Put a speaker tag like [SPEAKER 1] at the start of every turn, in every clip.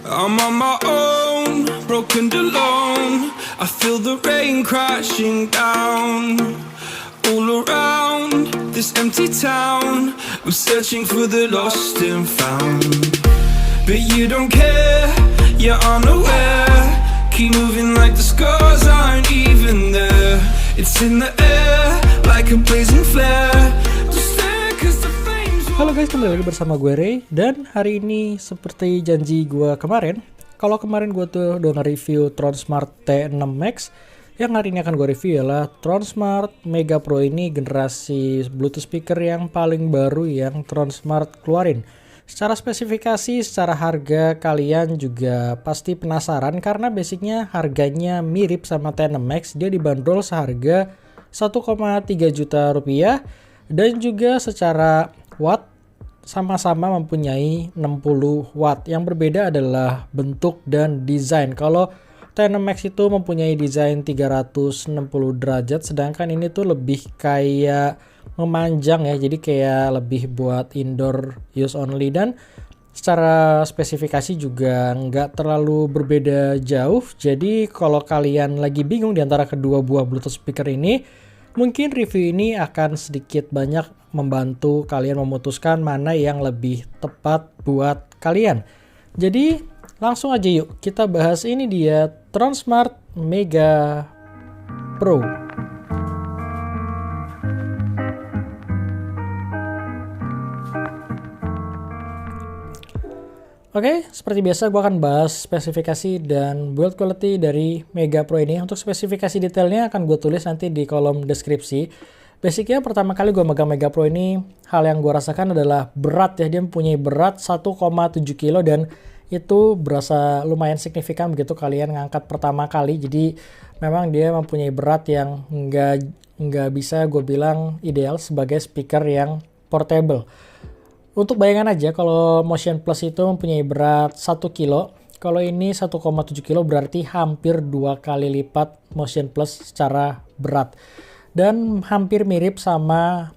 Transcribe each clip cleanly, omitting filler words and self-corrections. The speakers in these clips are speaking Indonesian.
[SPEAKER 1] I'm on my own, broken and alone. I feel the rain crashing down all around this empty town. I'm searching for the lost and found, but you don't care, you're unaware. Keep moving like the scars aren't even there. It's in the air like a blazing flare. Just stare 'cause the flames.
[SPEAKER 2] Halo guys, kembali lagi bersama gue Ray. Dan hari ini seperti janji gue kemarin, kalau kemarin gue tuh udah nge-review Tronsmart T6 Max, yang hari ini akan gue review adalah Tronsmart Mega Pro. Ini generasi Bluetooth speaker yang paling baru yang Tronsmart keluarin. Secara spesifikasi, secara harga, kalian juga pasti penasaran karena basicnya harganya mirip sama T6 Max. Dia dibanderol seharga 1,3 juta rupiah, dan juga secara watt sama-sama mempunyai 60 watt. Yang berbeda adalah bentuk dan desain. Kalau T6 Max itu mempunyai desain 360 derajat, sedangkan ini tuh lebih kayak memanjang ya, jadi kayak lebih buat indoor use only. Dan secara spesifikasi juga nggak terlalu berbeda jauh. Jadi kalau kalian lagi bingung di antara kedua buah Bluetooth speaker ini, mungkin review ini akan sedikit banyak membantu kalian memutuskan mana yang lebih tepat buat kalian. Jadi langsung aja yuk kita bahas. Ini dia Tronsmart Mega Pro. Oke, seperti biasa gue akan bahas spesifikasi dan build quality dari Mega Pro ini. Untuk spesifikasi detailnya akan gue tulis nanti di kolom deskripsi. Basicnya pertama kali gue megang Mega Pro ini, hal yang gue rasakan adalah berat ya. Dia mempunyai berat 1,7 kilo dan itu berasa lumayan signifikan begitu kalian ngangkat pertama kali. Jadi memang dia mempunyai berat yang nggak bisa gue bilang ideal sebagai speaker yang portable. Untuk bayangan aja, kalau Motion Plus itu mempunyai berat 1 kilo. Kalau ini 1,7 kilo berarti hampir 2 kali lipat Motion Plus secara berat. Dan hampir mirip sama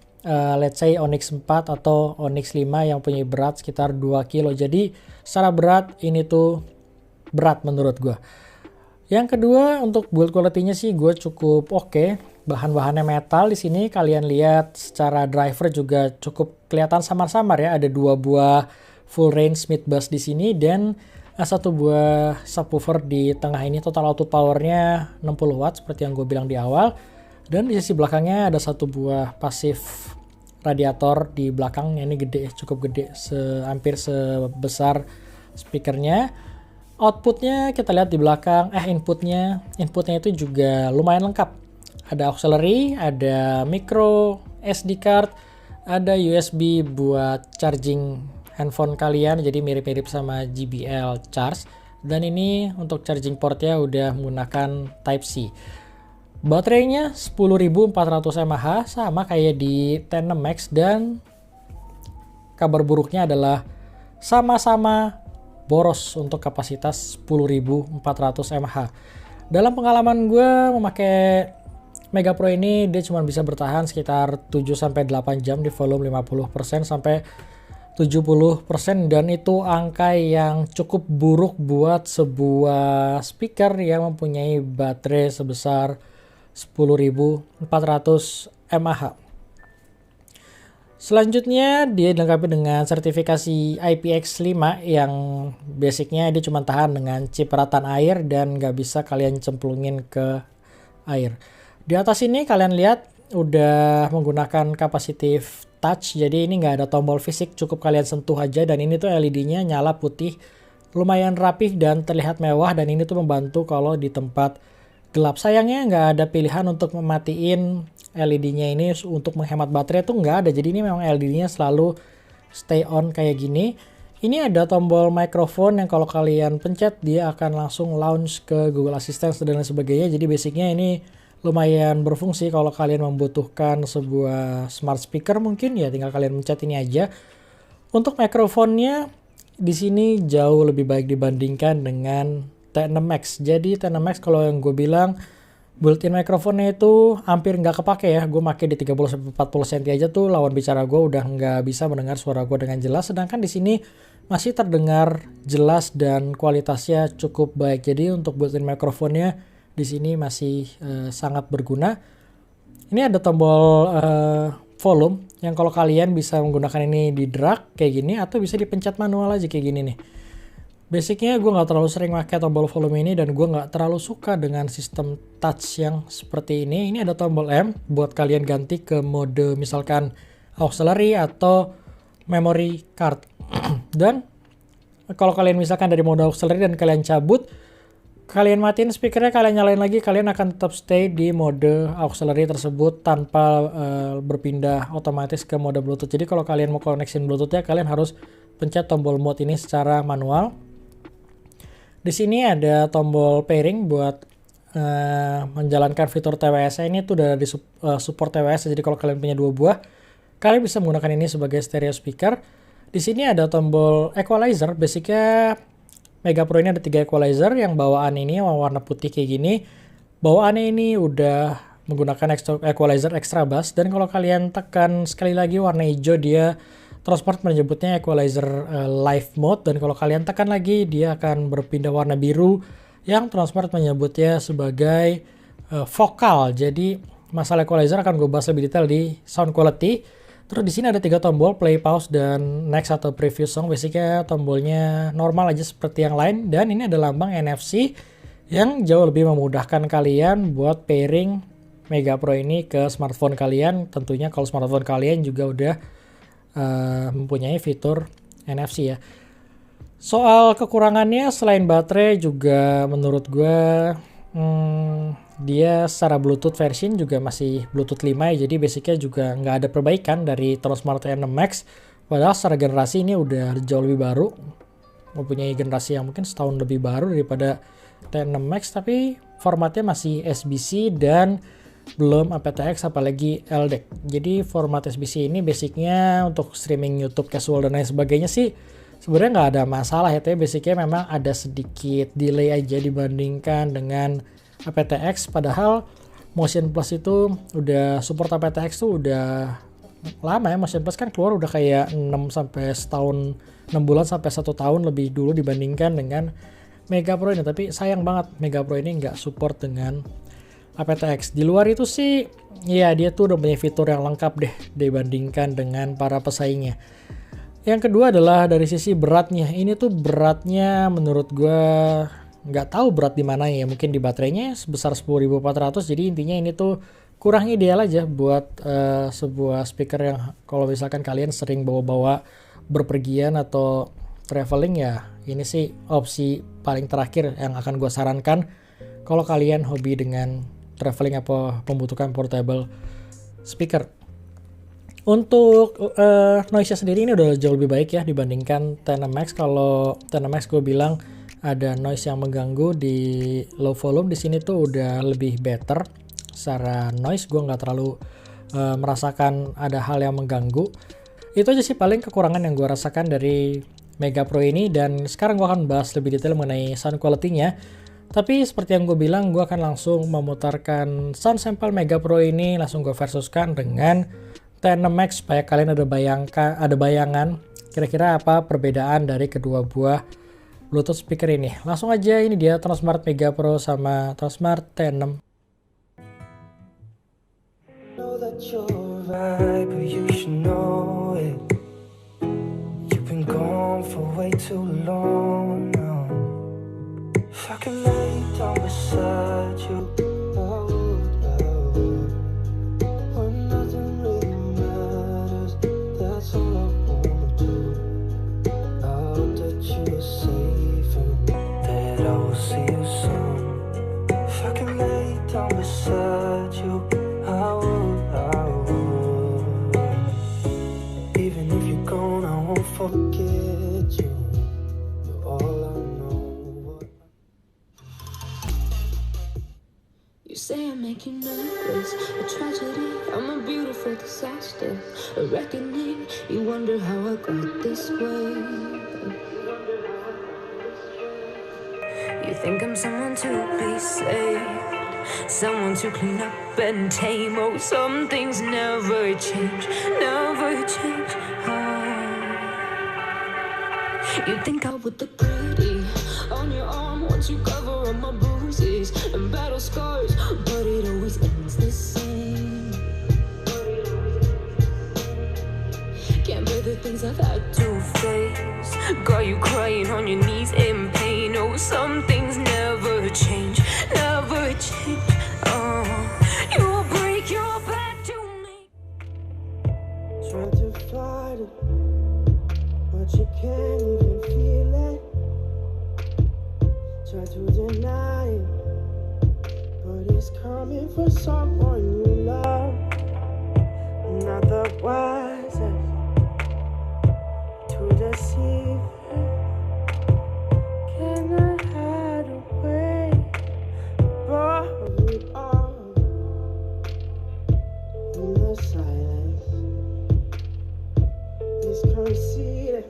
[SPEAKER 2] let's say Onyx 4 atau Onyx 5 yang punya berat sekitar 2 kilo. Jadi secara berat ini tuh berat menurut gue. Yang kedua, untuk build quality-nya sih gue cukup oke. Bahan-bahannya metal di sini, kalian lihat secara driver juga cukup kelihatan samar-samar ya. Ada 2 buah full range mid bass di sini dan 1 buah subwoofer di tengah ini. Total output powernya 60 watt seperti yang gue bilang di awal. Dan di sisi belakangnya ada 1 buah pasif radiator di belakang. Ini gede, cukup gede, hampir sebesar speakernya. Outputnya kita lihat di belakang, inputnya itu juga lumayan lengkap. Ada auxiliary, ada micro SD card, ada USB buat charging handphone kalian, jadi mirip-mirip sama JBL Charge. Dan ini untuk charging portnya udah menggunakan Type-C. Baterainya 10.400 mAh, sama kayak di T6 Max, dan kabar buruknya adalah sama-sama boros untuk kapasitas 10.400 mAh. Dalam pengalaman gue memakai Mega Pro ini, dia cuma bisa bertahan sekitar 7-8 jam di volume 50% sampai 70%, dan itu angka yang cukup buruk buat sebuah speaker yang mempunyai baterai sebesar 10.400 mAh. Selanjutnya dia dilengkapi dengan sertifikasi IPX5 yang basicnya dia cuma tahan dengan cipratan air dan nggak bisa kalian cemplungin ke air. Di atas ini kalian lihat udah menggunakan capacitive touch, jadi ini nggak ada tombol fisik, cukup kalian sentuh aja, dan ini tuh LED-nya nyala putih, lumayan rapih dan terlihat mewah, dan ini tuh membantu kalau di tempat gelap. Sayangnya nggak ada pilihan untuk mematiin LED-nya ini untuk menghemat baterai, tuh nggak ada, jadi ini memang LED-nya selalu stay on kayak gini. Ini ada tombol mikrofon yang kalau kalian pencet dia akan langsung launch ke Google Assistant dan lain sebagainya, jadi basicnya ini lumayan berfungsi kalau kalian membutuhkan sebuah smart speaker mungkin ya tinggal kalian mencet ini aja. Untuk mikrofonnya di sini jauh lebih baik dibandingkan dengan T6 Max. Jadi T6 Max kalau yang gue bilang built-in mikrofonnya itu hampir nggak kepake ya. Gue pakai di 30-40 cm aja tuh lawan bicara gue udah nggak bisa mendengar suara gue dengan jelas. Sedangkan di sini masih terdengar jelas dan kualitasnya cukup baik. Jadi untuk built-in mikrofonnya di sini masih sangat berguna. Ini ada tombol volume yang kalau kalian bisa menggunakan ini di drag kayak gini atau bisa dipencet manual aja kayak gini nih. Basicnya gue nggak terlalu sering pakai tombol volume ini dan gue nggak terlalu suka dengan sistem touch yang seperti ini. Ini ada tombol M buat kalian ganti ke mode misalkan auxiliary atau memory card. Dan kalau kalian misalkan dari mode auxiliary dan kalian cabut, kalian matiin speakernya, kalian nyalain lagi, kalian akan tetap stay di mode auxiliary tersebut tanpa berpindah otomatis ke mode Bluetooth. Jadi kalau kalian mau connection Bluetooth-nya, kalian harus pencet tombol mode ini secara manual. Di sini ada tombol pairing buat menjalankan fitur TWS. Ini tuh udah di support TWS, jadi kalau kalian punya 2 buah, kalian bisa menggunakan ini sebagai stereo speaker. Di sini ada tombol equalizer. Basicnya Mega Pro ini ada 3 equalizer, yang bawaan ini warna putih kayak gini. Bawaannya ini udah menggunakan equalizer extra bass, dan kalau kalian tekan sekali lagi warna hijau, dia Transmart menyebutnya equalizer live mode, dan kalau kalian tekan lagi dia akan berpindah warna biru yang Transmart menyebutnya sebagai vokal. Jadi masalah equalizer akan gue bahas lebih detail di sound quality. Terus di sini ada 3 tombol, play, pause, dan next atau preview song. Basicnya tombolnya normal aja seperti yang lain, dan ini ada lambang NFC yang jauh lebih memudahkan kalian buat pairing Mega Pro ini ke smartphone kalian. Tentunya kalau smartphone kalian juga udah mempunyai fitur NFC ya. Soal kekurangannya selain baterai juga menurut gue dia secara Bluetooth version juga masih Bluetooth 5 ya, jadi basicnya juga nggak ada perbaikan dari Transmart T6 Max, padahal secara generasi ini udah jauh lebih baru, mempunyai generasi yang mungkin setahun lebih baru daripada T6 Max, tapi formatnya masih SBC dan belum aptX apalagi LDAC. Jadi format SBC ini basicnya untuk streaming YouTube casual dan lain sebagainya sih sebenarnya nggak ada masalah ya, tapi basicnya memang ada sedikit delay aja dibandingkan dengan aptX, padahal Motion Plus itu udah support aptX tuh udah lama ya. Motion Plus kan keluar udah kayak 6 bulan sampai 1 tahun lebih dulu dibandingkan dengan Mega Pro ini, tapi sayang banget Mega Pro ini nggak support dengan aptX. Di luar itu sih ya dia tuh udah punya fitur yang lengkap deh dibandingkan dengan para pesaingnya. Yang kedua adalah dari sisi beratnya. Ini tuh beratnya menurut gue nggak tahu berat di mana ya, mungkin di baterainya sebesar 10.400. Jadi intinya ini tuh kurang ideal aja buat sebuah speaker yang kalau misalkan kalian sering bawa-bawa berpergian atau traveling, ya ini sih opsi paling terakhir yang akan gue sarankan kalau kalian hobi dengan traveling apa membutuhkan portable speaker. Untuk noise-nya sendiri ini udah jauh lebih baik ya dibandingkan T6 Max. Kalau T6 Max gue bilang ada noise yang mengganggu di low volume, di sini tuh udah lebih better secara noise. Gue nggak terlalu merasakan ada hal yang mengganggu. Itu aja sih paling kekurangan yang gue rasakan dari Mega Pro ini, dan sekarang gue akan bahas lebih detail mengenai sound quality-nya. Tapi seperti yang gue bilang, gue akan langsung memutarkan sound sample Mega Pro ini, langsung gue versuskan dengan T6 Max supaya kalian ada bayangan kira-kira apa perbedaan dari kedua buah Bluetooth speaker ini. Langsung aja, ini dia Transmart Mega Pro sama Transmart T6.
[SPEAKER 1] If I can lay down beside you, when nothing really matters, that's all I wanna do. I hope that you are safe and that I will see you soon. If I can lay down beside you, I would. Even if you're gone, I won't forget you. You're all I know.
[SPEAKER 3] You say I make you nervous, a tragedy, I'm a beautiful disaster, a reckoning, you wonder how I got this way. You think I'm someone to be saved, someone to clean up and tame. Oh, some things never change, never change. Oh. You think I would look pretty on your arm once you cover up my bruises and battle scars, but it always ends the same. Can't bear the things I've had to face. Got you crying on your knees in pain. Oh, some things never change, never change. You will break your back to me.
[SPEAKER 4] Try to fight it, but you can't even feel it. Try to deny it, but it's coming for someone you love. Not the wisest to deceive. Can I hide away? But we are in the silence. It's conceited,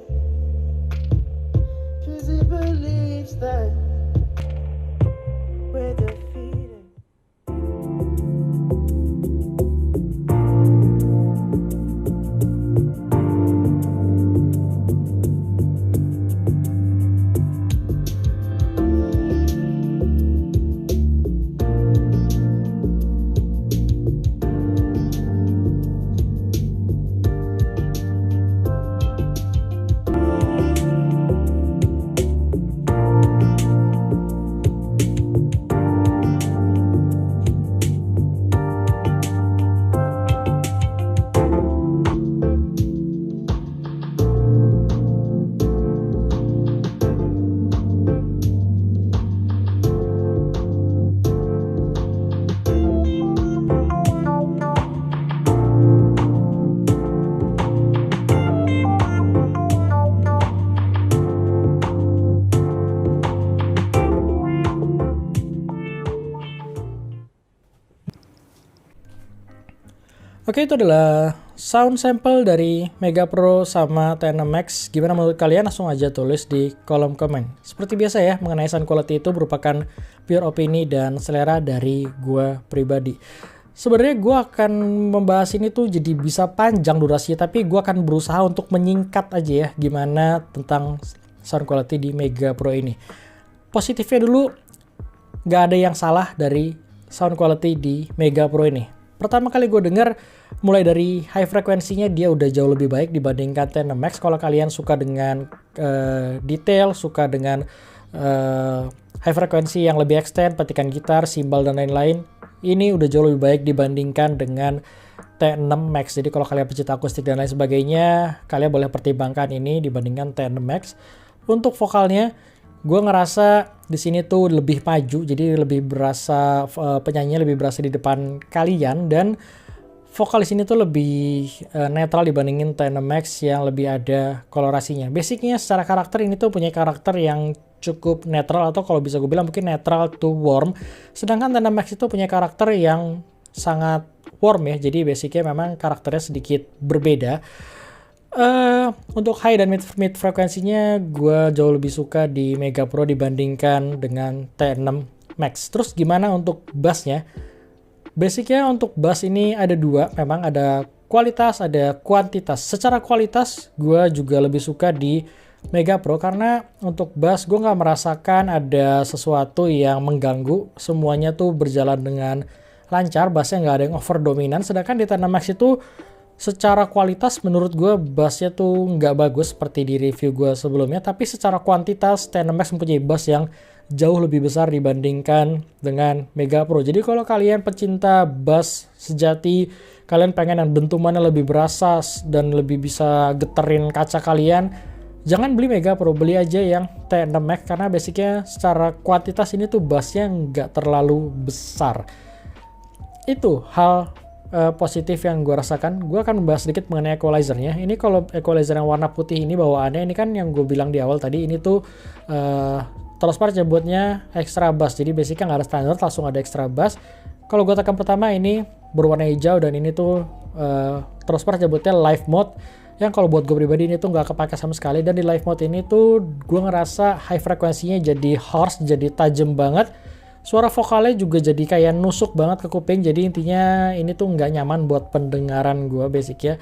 [SPEAKER 4] 'cause it believes that we're defeated.
[SPEAKER 2] Oke, itu adalah sound sample dari Mega Pro sama T6 Max. Gimana menurut kalian? Langsung aja tulis di kolom komen. Seperti biasa ya, mengenai sound quality itu merupakan pure opini dan selera dari gua pribadi. Sebenarnya gua akan membahas ini tuh jadi bisa panjang durasinya, tapi gua akan berusaha untuk menyingkat aja ya gimana tentang sound quality di Mega Pro ini. Positifnya dulu, nggak ada yang salah dari sound quality di Mega Pro ini. Pertama kali gue denger, mulai dari high frekuensinya dia udah jauh lebih baik dibandingkan T6 Max. Kalau kalian suka dengan detail, suka dengan high frekuensi yang lebih extend, petikan gitar, simbal dan lain-lain, ini udah jauh lebih baik dibandingkan dengan T6 Max. Jadi kalau kalian pecinta akustik dan lain sebagainya, kalian boleh pertimbangkan ini dibandingkan T6 Max. Untuk vokalnya, gue ngerasa di sini tuh lebih maju, jadi lebih berasa penyanyinya lebih berasa di depan kalian, dan vokal di sini tuh lebih netral dibandingin T6 Max yang lebih ada kolorasinya. Basicnya secara karakter ini tuh punya karakter yang cukup netral, atau kalau bisa gue bilang mungkin netral to warm. Sedangkan T6 Max itu punya karakter yang sangat warm ya, jadi basicnya memang karakternya sedikit berbeda. Untuk high dan mid frekuensinya gue jauh lebih suka di Mega Pro dibandingkan dengan T6 Max. Terus gimana untuk bassnya? Basicnya untuk bass ini ada dua, memang ada kualitas, ada kuantitas. Secara kualitas gue juga lebih suka di Mega Pro karena untuk bass gue nggak merasakan ada sesuatu yang mengganggu. Semuanya tuh berjalan dengan lancar, bassnya nggak ada yang over dominan. Sedangkan di T6 Max itu secara kualitas menurut gue bassnya tuh nggak bagus seperti di review gue sebelumnya, tapi secara kuantitas T6 Max mempunyai bass yang jauh lebih besar dibandingkan dengan Mega Pro. Jadi kalau kalian pecinta bass sejati, kalian pengen yang bentukannya lebih berasa dan lebih bisa geterin kaca kalian, jangan beli Mega Pro, beli aja yang T6 Max karena basicnya secara kuantitas ini tuh bassnya nggak terlalu besar. Itu hal positif yang gue rasakan. Gue akan membahas sedikit mengenai equalizernya. Ini kalau equalizer yang warna putih ini bawaannya, ini kan yang gue bilang di awal tadi, ini tuh terus part buatnya extra bass. Jadi basicnya nggak ada standar, langsung ada extra bass. Kalau gue tekan pertama ini berwarna hijau, dan ini tuh terus part buatnya live mode, yang kalau buat gue pribadi ini tuh nggak kepake sama sekali. Dan di live mode ini tuh gue ngerasa high frekuensinya jadi harsh, jadi tajam banget. Suara vokalnya juga jadi kayak nusuk banget ke kuping, jadi intinya ini tuh nggak nyaman buat pendengaran gue basicnya.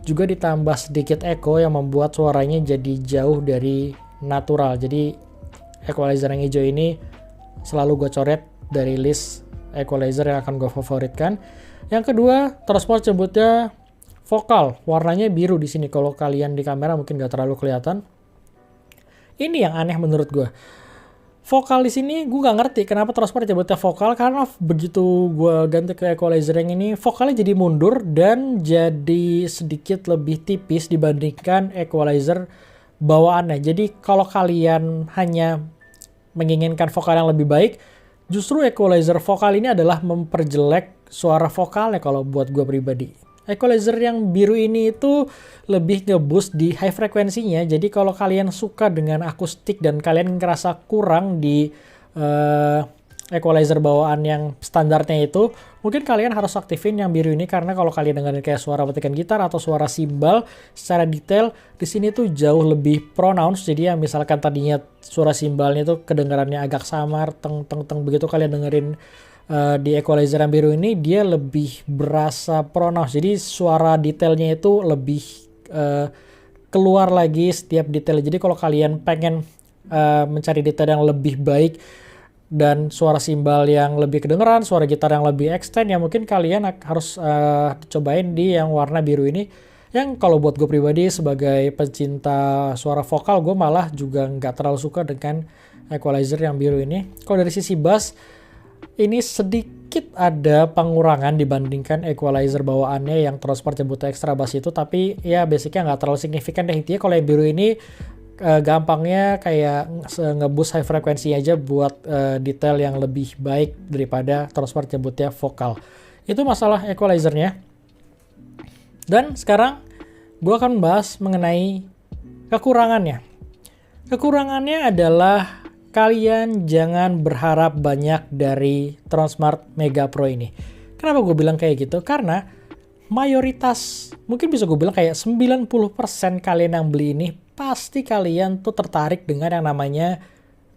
[SPEAKER 2] Juga ditambah sedikit echo yang membuat suaranya jadi jauh dari natural. Jadi equalizer yang hijau ini selalu gue coret dari list equalizer yang akan gue favoritkan. Yang kedua, transport jemputnya vokal, warnanya biru di sini. Kalau kalian di kamera mungkin gak terlalu kelihatan. Ini yang aneh menurut gue. Vokal di sini gue nggak ngerti kenapa transport jemputnya vokal, karena begitu gue ganti ke equalizer yang ini, vokalnya jadi mundur dan jadi sedikit lebih tipis dibandingkan equalizer bawaannya. Jadi kalau kalian hanya menginginkan vokal yang lebih baik, justru equalizer vokal ini adalah memperjelek suara vokalnya kalau buat gue pribadi. Equalizer yang biru ini itu lebih nge-boost di high frekuensinya. Jadi kalau kalian suka dengan akustik dan kalian ngerasa kurang di equalizer bawaan yang standarnya itu, mungkin kalian harus aktifin yang biru ini, karena kalau kalian dengerin kayak suara petikan gitar atau suara simbal secara detail, di sini tuh jauh lebih pronounce. Jadi yang misalkan tadinya suara simbalnya tuh kedengarannya agak samar, teng teng teng, begitu kalian dengerin di equalizer yang biru ini, dia lebih berasa pronounce. Jadi suara detailnya itu lebih keluar lagi setiap detail. Jadi kalau kalian pengen mencari detail yang lebih baik dan suara simbal yang lebih kedengeran, suara gitar yang lebih extend, ya mungkin kalian harus cobain di yang warna biru ini. Yang kalau buat gue pribadi sebagai pencinta suara vokal, gue malah juga nggak terlalu suka dengan equalizer yang biru ini. Kalau dari sisi bass, ini sedikit ada pengurangan dibandingkan equalizer bawaannya yang transport jemput ekstra bass itu, tapi ya basicnya nggak terlalu signifikan deh. Intinya kalau yang biru ini gampangnya kayak nge-boost high frekuensi aja buat detail yang lebih baik daripada transport jemputnya vokal. Itu masalah equalizernya. Dan sekarang gue akan membahas mengenai kekurangannya. Kekurangannya adalah kalian jangan berharap banyak dari Transmart Mega Pro ini. Kenapa gue bilang kayak gitu? Karena mayoritas, mungkin bisa gue bilang kayak 90% kalian yang beli ini, pasti kalian tuh tertarik dengan yang namanya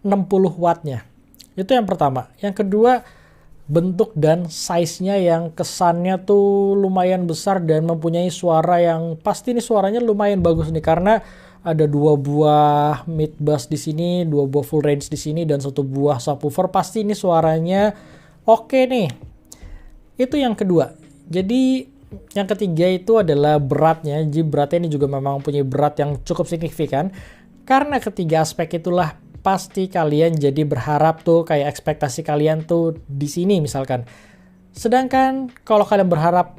[SPEAKER 2] 60 wattnya. Itu yang pertama. Yang kedua, bentuk dan size-nya yang kesannya tuh lumayan besar dan mempunyai suara yang pasti nih suaranya lumayan bagus nih, karena ada 2 buah mid bass di sini, 2 buah full range di sini, dan 1 buah subwoofer. Pasti ini suaranya oke nih. Itu yang kedua. Jadi yang ketiga itu adalah beratnya. Jadi beratnya ini juga memang punya berat yang cukup signifikan. Karena ketiga aspek itulah pasti kalian jadi berharap tuh kayak ekspektasi kalian tuh di sini misalkan. Sedangkan kalau kalian berharap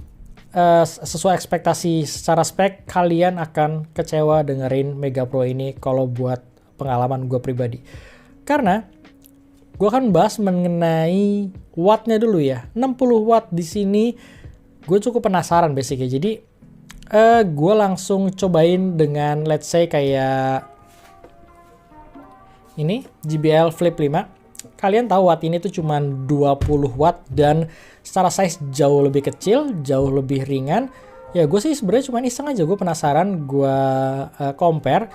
[SPEAKER 2] sesuai ekspektasi secara spek, kalian akan kecewa dengerin Mega Pro ini kalau buat pengalaman gue pribadi. Karena gue akan bahas mengenai wattnya dulu ya. 60 watt di sini gue cukup penasaran basicnya. Jadi gue langsung cobain dengan let's say kayak ini JBL Flip 5. Kalian tahu watt ini tuh cuma 20 watt dan secara size jauh lebih kecil, jauh lebih ringan. Ya gue sih sebenarnya cuma iseng aja, gue penasaran, gue compare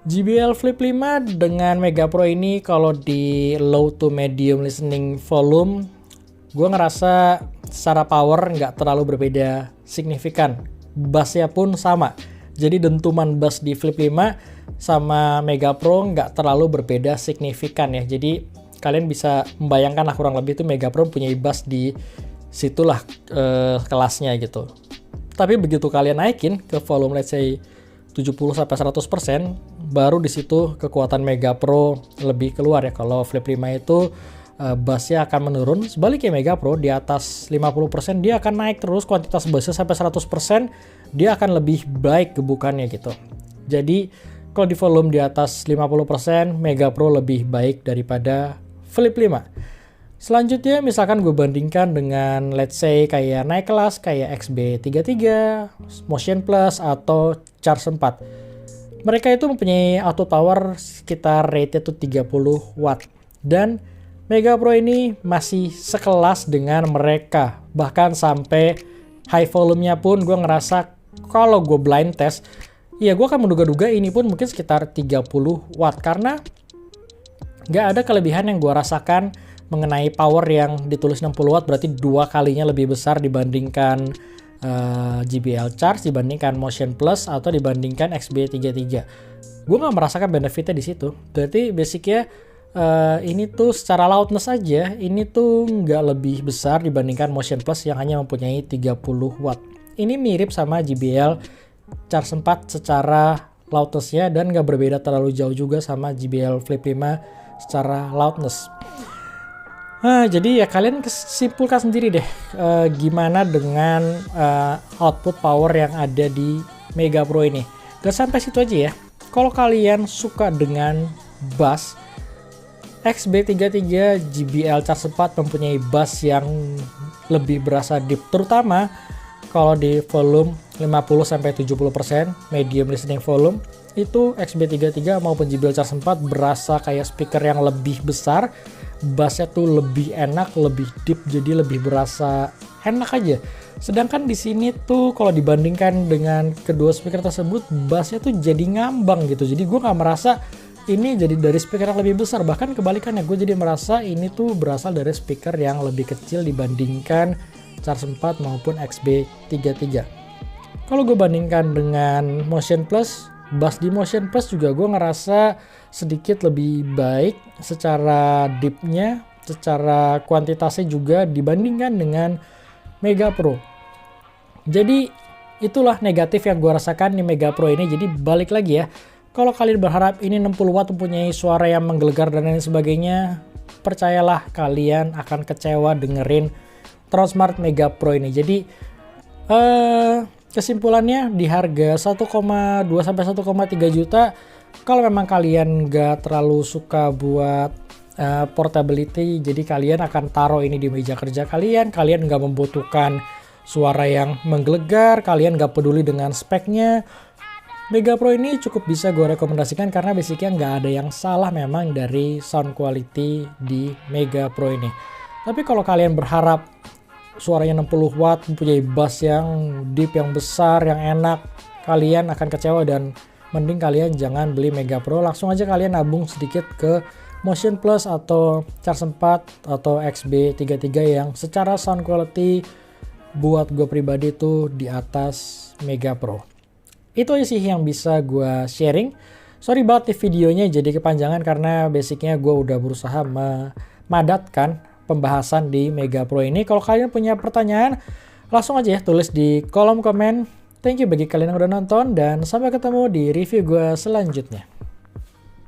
[SPEAKER 2] JBL Flip 5 dengan Mega Pro ini. Kalau di low to medium listening volume, gue ngerasa secara power nggak terlalu berbeda signifikan. Bassnya pun sama. Jadi dentuman bass di Flip 5 sama Mega Pro nggak terlalu berbeda signifikan ya. Jadi kalian bisa membayangkan lah kurang lebih itu Mega Pro punya bass di situlah kelasnya gitu. Tapi begitu kalian naikin ke volume let's say 70-100%, baru di situ kekuatan Mega Pro lebih keluar ya. Kalau Flip 5 itu bassnya akan menurun. Sebaliknya Mega Pro di atas 50% dia akan naik terus, kuantitas bassnya sampai 100% dia akan lebih baik gebukannya gitu. Jadi kalau di volume di atas 50%, Mega Pro lebih baik daripada Flip 5. Selanjutnya misalkan gue bandingkan dengan let's say kayak naik kelas kayak XB33, Motion Plus atau Charge 4. Mereka itu mempunyai output power sekitar rate itu 30 watt. Dan Mega Pro ini masih sekelas dengan mereka. Bahkan sampai high volume-nya pun gue ngerasa kalau gue blind test, ya gue akan menduga-duga ini pun mungkin sekitar 30 watt. Karena nggak ada kelebihan yang gue rasakan mengenai power yang ditulis 60 watt, berarti 2 kalinya lebih besar dibandingkan JBL Charge dibandingkan Motion Plus atau dibandingkan XB33. Gue nggak merasakan benefitnya di situ. Berarti basicnya ini tuh secara loudness aja, ini tuh nggak lebih besar dibandingkan Motion Plus yang hanya mempunyai 30 watt. Ini mirip sama JBL Charge 4 secara loudness-nya dan nggak berbeda terlalu jauh juga sama JBL Flip 5 secara loudness. Jadi ya kalian simpulkan sendiri deh gimana dengan output power yang ada di Mega Pro ini. Gak sampai situ aja ya. Kalau kalian suka dengan bass, XB33 JBL Charge 4 mempunyai bass yang lebih berasa deep, terutama kalau di volume 50-70% medium listening volume. Itu XB33 maupun JBL Charge 4 berasa kayak speaker yang lebih besar, bassnya tuh lebih enak, lebih deep, jadi lebih berasa enak aja. Sedangkan di sini tuh kalau dibandingkan dengan kedua speaker tersebut, bassnya tuh jadi ngambang gitu. Jadi gue nggak merasa ini jadi dari speaker yang lebih besar, bahkan kebalikannya, gue jadi merasa ini tuh berasal dari speaker yang lebih kecil dibandingkan Charge 4 maupun XB33. Kalau gue bandingkan dengan Motion Plus, bass di Motion Plus juga gue ngerasa sedikit lebih baik secara deepnya, secara kuantitasnya juga dibandingkan dengan Mega Pro. Jadi itulah negatif yang gue rasakan di Mega Pro ini. Jadi balik lagi ya, kalau kalian berharap ini 60 watt mempunyai suara yang menggelegar dan lain sebagainya, percayalah kalian akan kecewa dengerin Transmart Mega Pro ini. Jadi kesimpulannya di harga 1,2 sampai 1,3 juta, kalau memang kalian gak terlalu suka buat portability, jadi kalian akan taruh ini di meja kerja kalian gak membutuhkan suara yang menggelegar, kalian gak peduli dengan speknya, Mega Pro ini cukup bisa gue rekomendasikan karena basicnya nggak ada yang salah memang dari sound quality di Mega Pro ini. Tapi kalau kalian berharap suaranya 60 watt, mempunyai bass yang deep, yang besar, yang enak, kalian akan kecewa dan mending kalian jangan beli Mega Pro. Langsung aja kalian nabung sedikit ke Motion Plus atau Charge 4 atau XB33 yang secara sound quality buat gue pribadi tuh di atas Mega Pro. Itu aja sih yang bisa gue sharing. Sorry banget nih videonya jadi kepanjangan karena basicnya gue udah berusaha memadatkan pembahasan di Mega Pro ini. Kalau kalian punya pertanyaan, langsung aja ya tulis di kolom komen. Thank you bagi kalian yang udah nonton dan sampai ketemu di review gue selanjutnya.